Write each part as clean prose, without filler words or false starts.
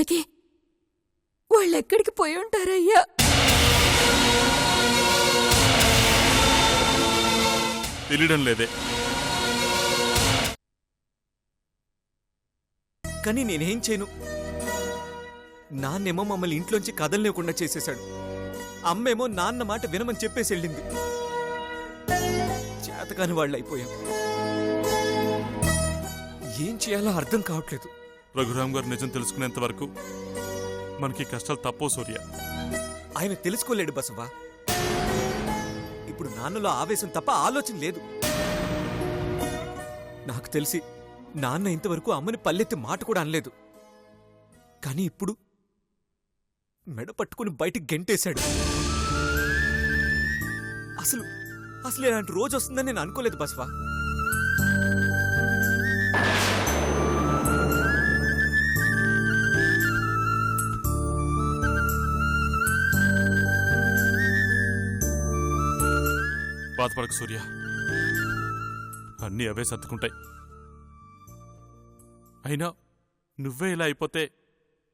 ఇంతకీ వాళ్ళెక్కడికి పోయి ఉంటారయ్యా? తెలియడం లేదే. కానీ నేనేం చేయను? నాన్నేమో మమ్మల్ని ఇంట్లోంచి కదలలేకుండా చేసేశాడు. అమ్మేమో నాన్న మాట వినమని చెప్పేసి వెళ్ళింది. చేతకాని వాళ్ళు అయిపోయాం. ఏం చేయాలో అర్థం కావట్లేదు. రఘురామ్ గారు నిజం తెలుసుకునేంత వరకు మనకి కష్టాలు తప్పో సూర్య. ఆయన తెలుసుకోలేడు బసవా. ఇప్పుడు నాన్నలో ఆవేశం తప్ప ఆలోచన లేదు. నాకు తెలిసి నాన్న ఇంతవరకు అమ్మని పల్లెత్తి మాట కూడా అనలేదు. కానీ ఇప్పుడు మెడ పట్టుకుని బయటికి గెంటేశాడు. అసలు అసలు ఇలాంటి రోజు వస్తుందని నేను అనుకోలేదు బసవా. బాధపడకు సూర్య, అన్నీ అవే సర్దుకుంటాయి. అయినా నువ్వే ఇలా అయిపోతే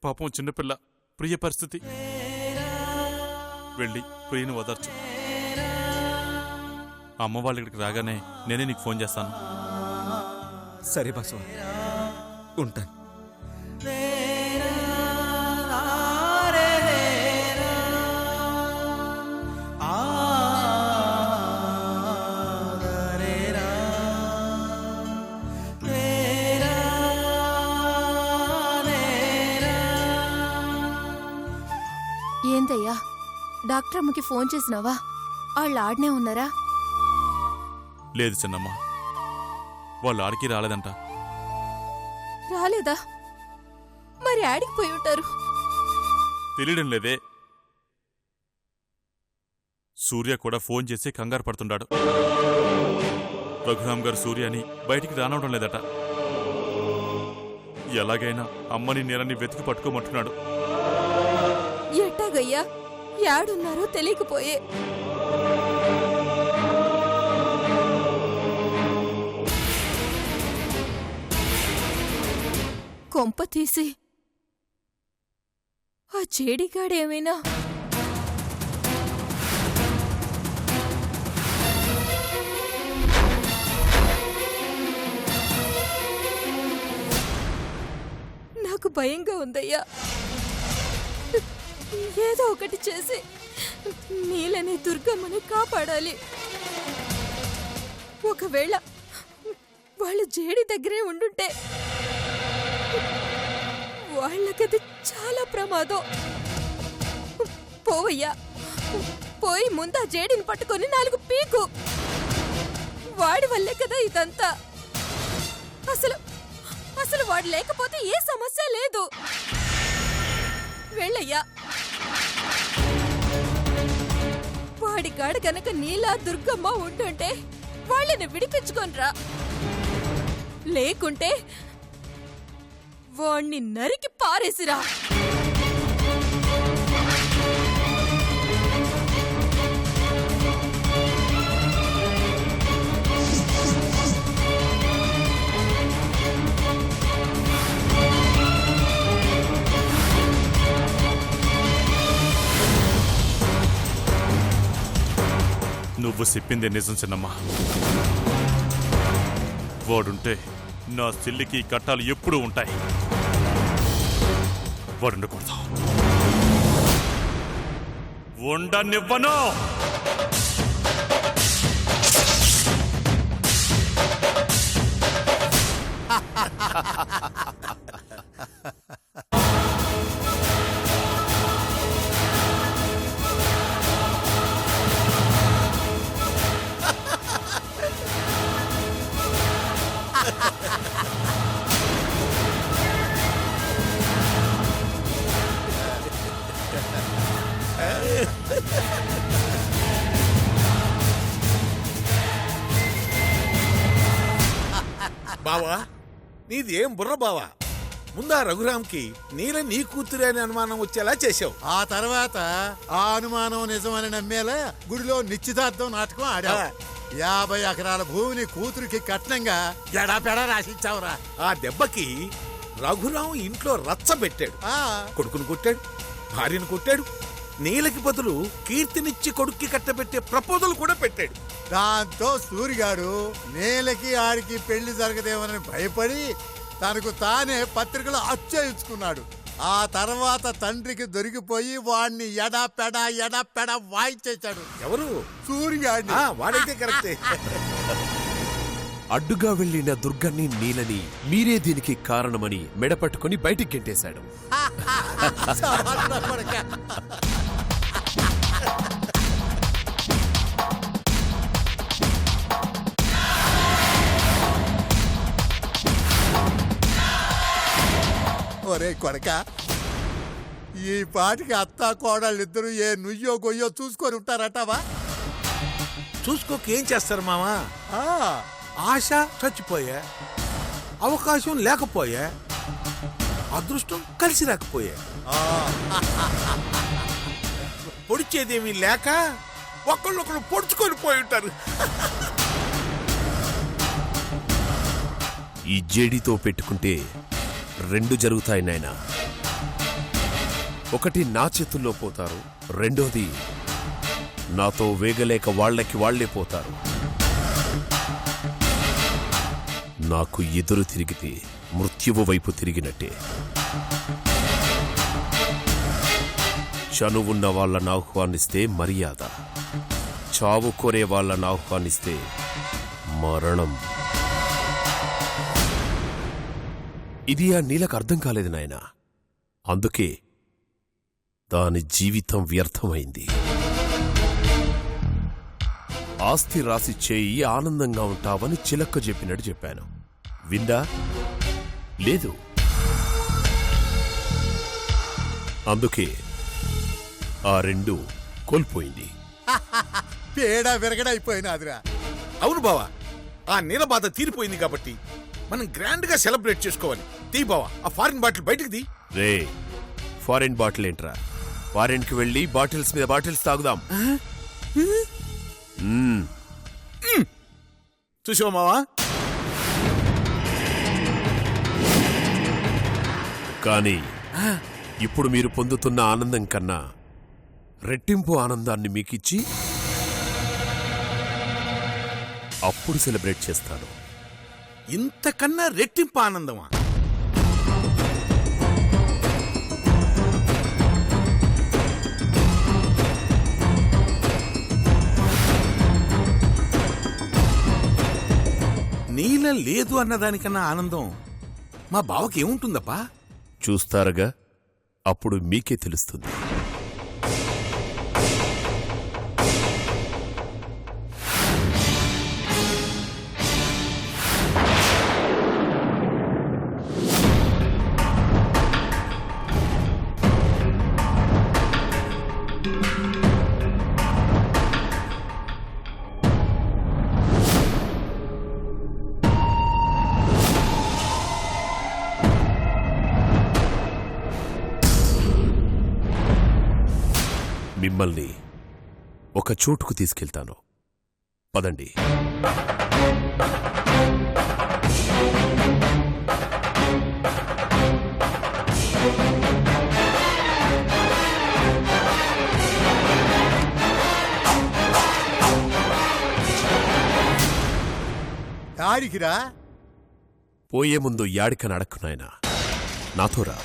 పాపం చిన్నపిల్ల ప్రియ పరిస్థితి. వెళ్ళి ప్రియను వదర్చు. అమ్మ వాళ్ళ ఇక్కడికి రాగానే నేనే నీకు ఫోన్ చేస్తాను. సరే బసవా, ఉంటాను. ఏందయ్యా, డాక్టర్ అమ్మకి ఫోన్ చేసినావా? వాళ్ళు ఆడనే ఉన్నారా? లేదు చిన్నమ్మ, వాళ్ళు ఆడికి రాలేదంట. రాలేదా? మరి ఆడికి పోయి ఉంటారు. తెలియడం లేదే. సూర్య కూడా ఫోన్ చేసి కంగారు పడుతున్నాడు. రఘురామ్ గారు సూర్యని బయటికి రానవడం లేదట. ఎలాగైనా అమ్మని నేలని వెతికి పట్టుకోమంటున్నాడు. ఎట్టాగయ్యా, యాడున్నారో తెలియకపోయే. కొంప తీసి ఆ చేడిగాడేమైనా నాకు భయంగా ఉందయ్యా. ఏదో ఒకటి చేసి నీలని దుర్గమ్మని కాపాడాలి. ఒకవేళ వాళ్ళు జేడి దగ్గరే ఉండుంటే వాళ్ళకది చాలా ప్రమాదం. పోవయ్యా, పోయి ముందు ఆ జేడిని పట్టుకొని 4 పీకు. వాడి వల్లే కదా ఇదంతా. అసలు వాడు లేకపోతే ఏ సమస్య లేదు. వెళ్ళయ్యా. వాడి కాడ గనక నీలా దుర్గమ్మ ఉంటుంటే వాళ్ళని విడిపించుకోనరా. లేకుంటే వాణ్ణి నరికి పారేసిరా. నువ్వు చెప్పిందే నిజం చిన్నమ్మ. వాడుంటే నా చెల్లికి కట్టాలు ఎప్పుడూ ఉంటాయి. వాడుండకూడదు. ఉండనివ్వను. బావా, నీదేం బుర్ర బావా. ముందా రఘురామ్కి నీల నీ కూతురే అని అనుమానం వచ్చేలా చేసావు. ఆ తర్వాత ఆ అనుమానం నిజమని నమ్మేలా గుడిలో నిశ్చితార్థం నాటకం ఆడా. 50 ఎకరాల భూమిని కూతురికి కట్నంగా ఎడాపెడా రాసిచ్చావురా. ఆ దెబ్బకి రఘురాం ఇంట్లో రచ్చ పెట్టాడు. ఆ, కొడుకును కొట్టాడు, భార్యను కొట్టాడు. నీలకి బదులు కీర్తినిచ్చి కొడుక్కి కట్టబెట్టే ప్రపోజల్ కూడా పెట్టాడు. దాంతో సూరిగాడు నేలకి ఆడికి పెళ్లి జరగదేమని భయపడి తనకు తానే పత్రికలు అచ్చేయించుకున్నాడు. ఆ తర్వాత తండ్రికి దొరికిపోయి వాడిని ఎడపెడ వాయించేశాడు. ఎవరు? సూరిగాడిని. వాడైతే కరెక్టే. అడ్డుగా వెళ్లిన దుర్గని నీలని మీరే దీనికి కారణమని మెడపట్టుకుని బయటికి గెంటేశాడు. చావరా కొడకా. ఒరే కొడక, ఈ పాటికి అత్తా కోడళ్ళిద్దరూ ఏ నుయ్యో గొయ్యో చూసుకొని ఉంటారటవా? చూసుకోకేం చేస్తారు మావా? ఆ, ఆశ చచ్చిపోయా, అవకాశం లేకపోయా, అదృష్టం కలిసి రాకపోయా, ఆ, పొడిచేదేమీ లేక ఒకళ్ళొకళ్ళు పొడుచుకొని పోయి ఉంటారు. ఈ జేడితో పెట్టుకుంటే రెండు జరుగుతాయి నాయనా. ఒకటి నా చేతుల్లో పోతారు, రెండోది నాతో వేగలేక వాళ్ళకి వాళ్లే పోతారు. నాకు ఎదురు తిరిగితే మృత్యువు వైపు తిరిగినట్టే. చనువున్న వాళ్ళను ఆహ్వానిస్తే మర్యాద, చావు కోరే వాళ్ళను ఆహ్వానిస్తే మరణం. ఇది ఆ నీలకు అర్థం కాలేదు నాయనా. అందుకే దాని జీవితం వ్యర్థమైంది. ఆస్తి రాసి చేయి ఆనందంగా ఉంటావని చిలక్క చెప్పినట్టు చెప్పాను. విందా? లేదు. అందుకే ఆ రెండు కోల్పోయింది. పేడ విరగడైపోయినాదిరా. అవును బావా, ఆ నీల బాధ తీరిపోయింది కాబట్టి మనం గ్రాండ్ గా సెలబ్రేట్ చేసుకోవాలి. తీ బావా, ఆ ఫారిన్ బాటిల్ బయటకు తీ. రే, ఫారిన్ బాటిల్ ఏంట్రా? ఫారిన్ కి వెళ్ళి బాటిల్స్ మీద బాటిల్స్ తాగుదాం. చూసావా మావా? కానీ ఇప్పుడు మీరు పొందుతున్న ఆనందం కన్నా రెట్టింపు ఆనందాన్ని మీకిచ్చి అప్పుడు సెలబ్రేట్ చేస్తాను. ఇంతకన్నా రెట్టింపు ఆనందమా? నీల లేదు అన్నదానికన్నా ఆనందం మా బావకి ఏముంటుందప్పా? చూస్తారుగా, అప్పుడు మీకే తెలుస్తుంది. మిమ్మల్ని ఒక చోటుకు తీసుకెళ్తాను. పదండి. యాడికిరా? పోయే ముందు యాడికని అడక్కు నాయనా, నాతోరా.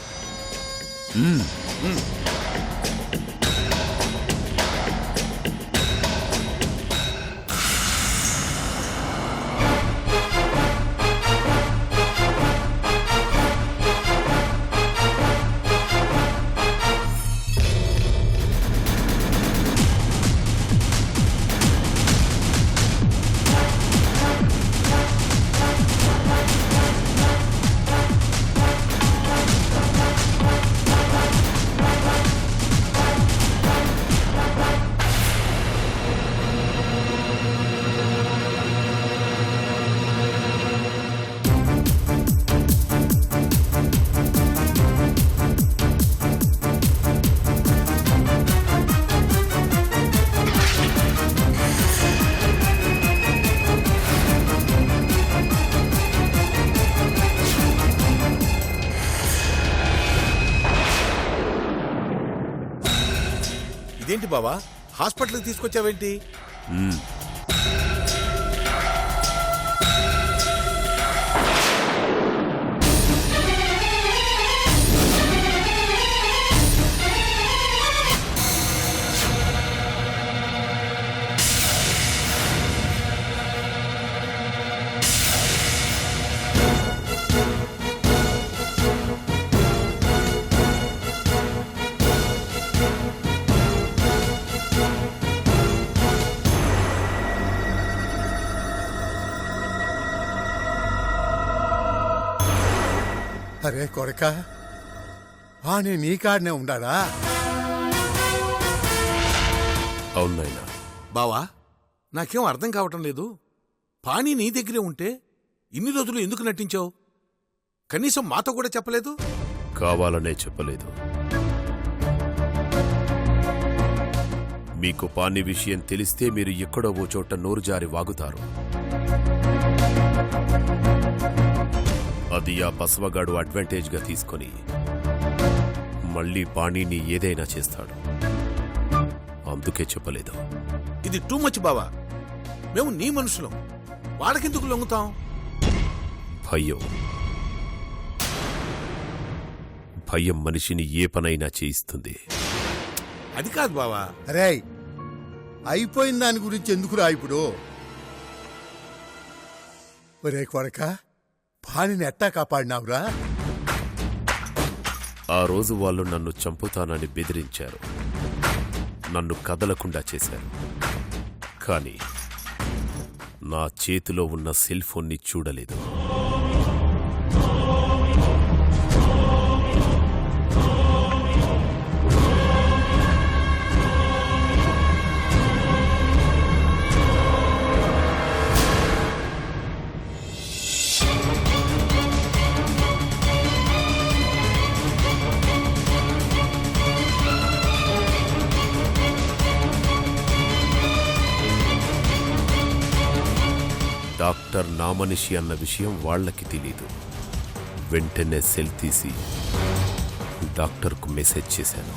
ఇదేంటి బావా హాస్పిటల్కి తీసుకొచ్చావేంటి? అరే కొడక వాణి నీ కాడనే ఉండాడా? అవును నాయనా. బావా నాకేం అర్థం కావటం లేదు. పాణి నీ దగ్గరే ఉంటే ఇన్ని రోజులు ఎందుకు నటించావు? కనీసం మాతో కూడా చెప్పలేదు. కావాలనే చెప్పలేదు. మీకు పాణి విషయం తెలిస్తే మీరు ఎక్కడో ఓ చోట నోరు జారి వాగుతారు. అది ఆ బసవగాడు అడ్వాంటేజ్గా తీసుకొని మళ్ళీ పాణిని ఏదైనా చేస్తాడు. అందుకే చెప్పలేదు. ఇది టూ మచ్ బావా. మేము నీ మనుషులం, వాళ్ళకెందుకు లొంగుతాం? భయం మనిషిని ఏ పనైనా చేయిస్తుంది. అది కాదు బావా. అరే అయిపోయిన దాని గురించి ఎందుకురా ఇప్పుడు? ఒరే కొడక పాణిని ఎట్టా కాపాడినావురా? ఆ రోజు వాళ్ళు నన్ను చంపుతానని బెదిరించారు, నన్ను కదలకుండా చేశారు. కానీ నా చేతిలో ఉన్న సెల్ ఫోన్ని చూడలేదు. డాక్టర్ నా మనిషి అన్న విషయం వాళ్లకి తెలీదు. వెంటనే సెల్ తీసి డాక్టర్కు మెసేజ్ చేశాను.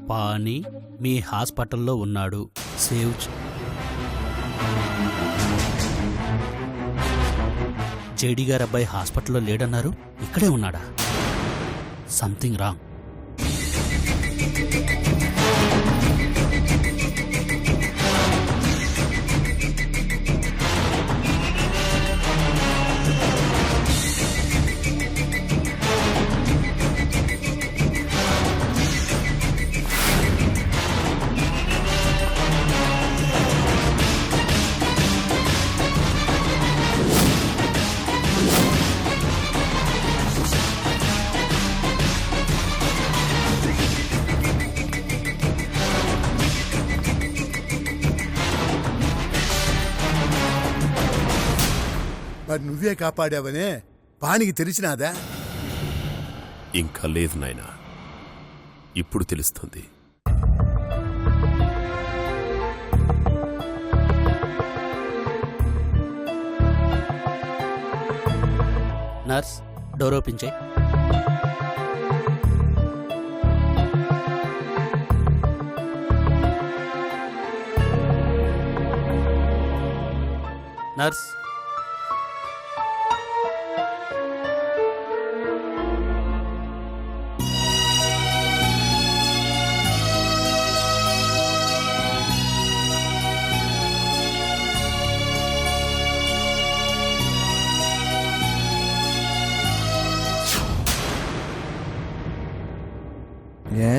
పాణి మీ హాస్పిటల్లో ఉన్నాడు. సేవ్ జేడీ గారు అబ్బాయి హాస్పిటల్లో లేడన్నారు. ఇక్కడే ఉన్నాడా? Something wrong. మరి నువ్వే కాపాడావనే పానికి తెలిసినాదా? ఇంకా లేదు నాయనా, ఇప్పుడు తెలుస్తుంది. నర్స్, డోర్ ఓపెన్ చేయి. Nurse,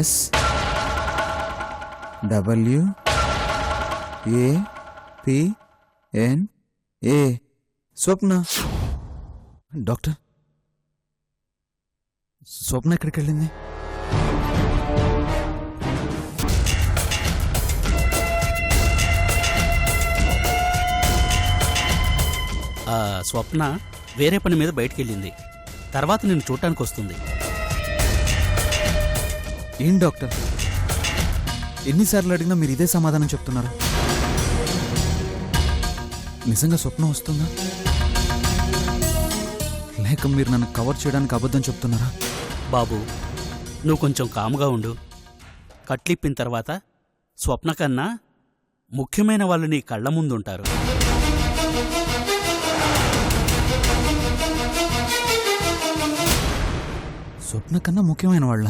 S W A P N A Swapna. Doctor, Swapna ఎక్కడికి వెళ్ళింది? స్వప్న వేరే పని మీద బయటికెళ్ళింది. తర్వాత నిన్ను చూడటానికి వస్తుంది. ఏం డాక్టర్, ఎన్నిసార్లు అడిగినా మీరు ఇదే సమాధానం చెప్తున్నారు. నిజంగా స్వప్నం వస్తుందా, లేక మీరు నన్ను కవర్ చేయడానికి అబద్ధం చెప్తున్నారా? బాబు, నువ్వు కొంచెం కాముగా ఉండు. కట్లిప్పిన తర్వాత స్వప్న కన్నా ముఖ్యమైన వాళ్ళు నీ కళ్ళ ముందుంటారు. స్వప్న కన్నా ముఖ్యమైన వాళ్ళ?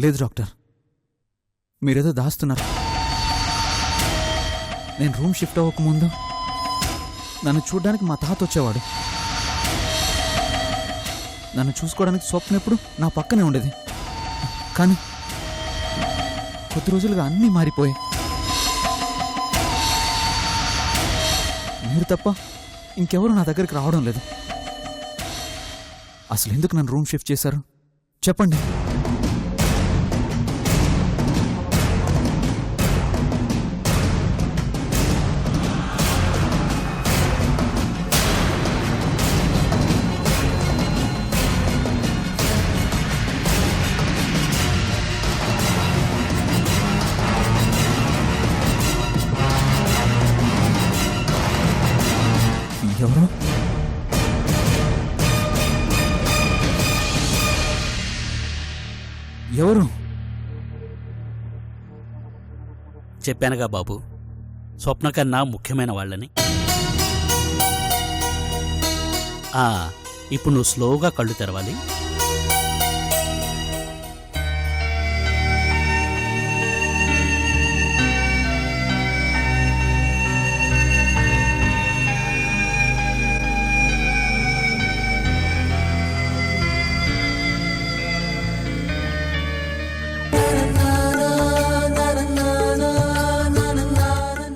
లేదు డాక్టర్, మీరేదో దాస్తున్నారు. నేను రూమ్ షిఫ్ట్ అవ్వకముందు నన్ను చూడ్డానికి మా తాత వచ్చేవాడు. నన్ను చూసుకోవడానికి స్వప్న ఎప్పుడు నా పక్కనే ఉండేది. కానీ కొద్ది రోజులుగా అన్నీ మారిపోయాయి. మీరు తప్ప ఇంకెవరు నా దగ్గరికి రావడం లేదు. అసలు ఎందుకు నన్ను రూమ్ షిఫ్ట్ చేశారు చెప్పండి. ఎవరు? ఎవరు? చెప్పానుగా బాబు, స్వప్న కన్నా ముఖ్యమైన వాళ్ళని. ఇప్పుడు నువ్వు స్లోగా కళ్ళు తెరవాలి.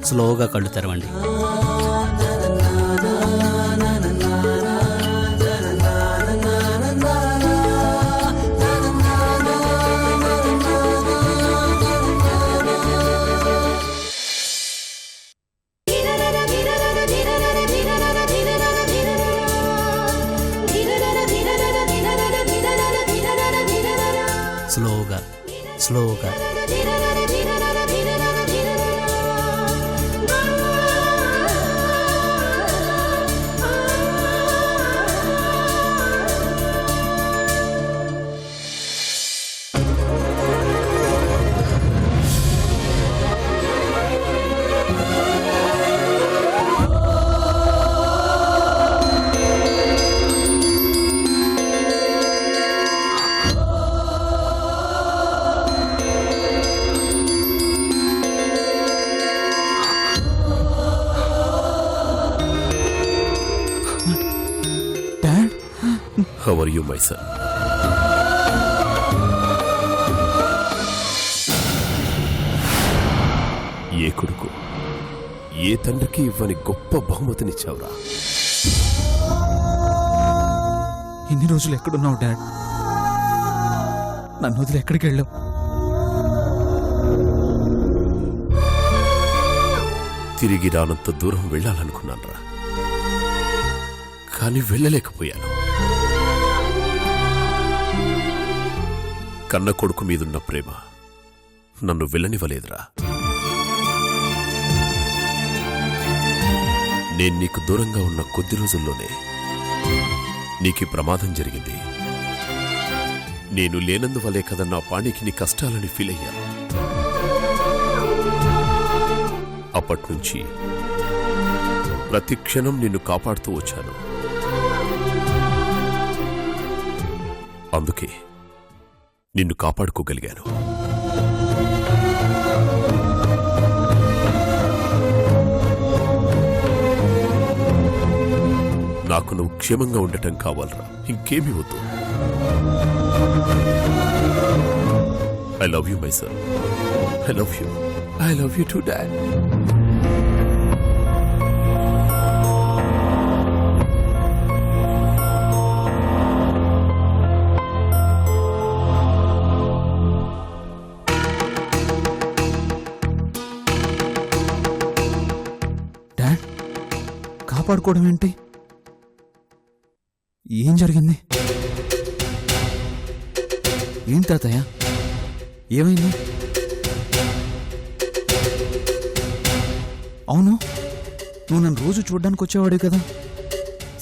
స్లోగా కళ్ళు తెరవండి. స్లోగా స్లోగా. How are you, my son? ఏ కొడుకు ఏ తండ్రికి ఇవ్వని గొప్ప బహుమతినిచ్చావురా. ఇన్ని రోజులు ఎక్కడున్నావు డాడ్? నన్ను వదిలి ఎక్కడికి వెళ్ళావు? తిరిగి రానంత దూరం వెళ్ళాలనుకున్నానురా, కానీ వెళ్ళలేకపోయాను. కన్న కొడుకు మీదున్న ప్రేమ నన్ను వెళ్ళనివ్వలేదురా. నేను నీకు దూరంగా ఉన్న కొద్ది రోజుల్లోనే నీకు ప్రమాదం జరిగింది. నేను లేనందువల్లే కదా నా పాణికి నీ కష్టాలని ఫీల్ అయ్యాను. అప్పట్నుంచి ప్రతి క్షణం నిన్ను కాపాడుతూ వచ్చాను. అందుకే నిన్ను కాపాడుకోగలిగాను. నాకు నువ్వు క్షేమంగా ఉండటం కావాలరా, ఇంకేమీ వద్దు. I love you my son. I love you. I love you to dad. Dad, కాపాడుకోవడం ఏంటి? ఏం జరిగింది? ఏం తాతయ్య, ఏమైంది? అవును, నువ్వు నన్ను రోజు చూడ్డానికి వచ్చేవాడే కదా,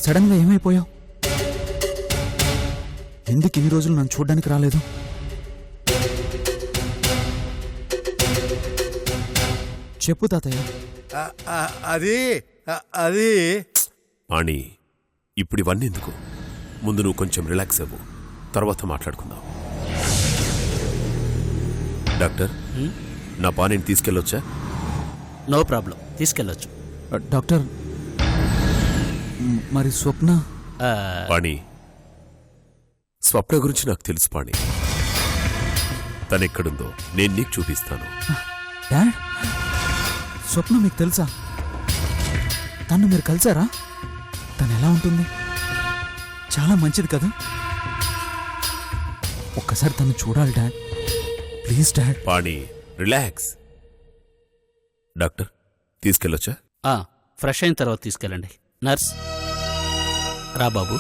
సడన్గా ఏమైపోయావు? ఎందుకు ఇన్ని రోజులు నన్ను చూడ్డానికి రాలేదు? చెప్పు తాతయ్య. అది అది అని ఇప్పుడు ఇవన్నీ ఎందుకు? ముందు నువ్వు కొంచెం రిలాక్స్ అవ్వు, తర్వాత మాట్లాడుకుందాం. డాక్టర్, నా పానీని తీసుకెళ్ళొచ్చా? నో ప్రాబ్లం, తీసుకెళ్ళొచ్చు. డాక్టర్, మరి స్వప్న? పాణి, స్వప్న గురించి నాకు తెలుసు పాణి. తనెక్కడుందో నేను నీకు చూపిస్తాను. డాడ్, స్వప్న మీకు తెలుసా? తను మీరు కలిసారా? తను ఎలా ఉంటుంది? చాలా మంచిది కదా. ఒక్కసారి తను చూడాలి dad, please dad. Pani, relax. Doctor, తీసుకెళ్ళొచ్చా? ఫ్రెష్ అయిన తర్వాత తీసుకెళ్ళండి. నర్స్, రా బాబు.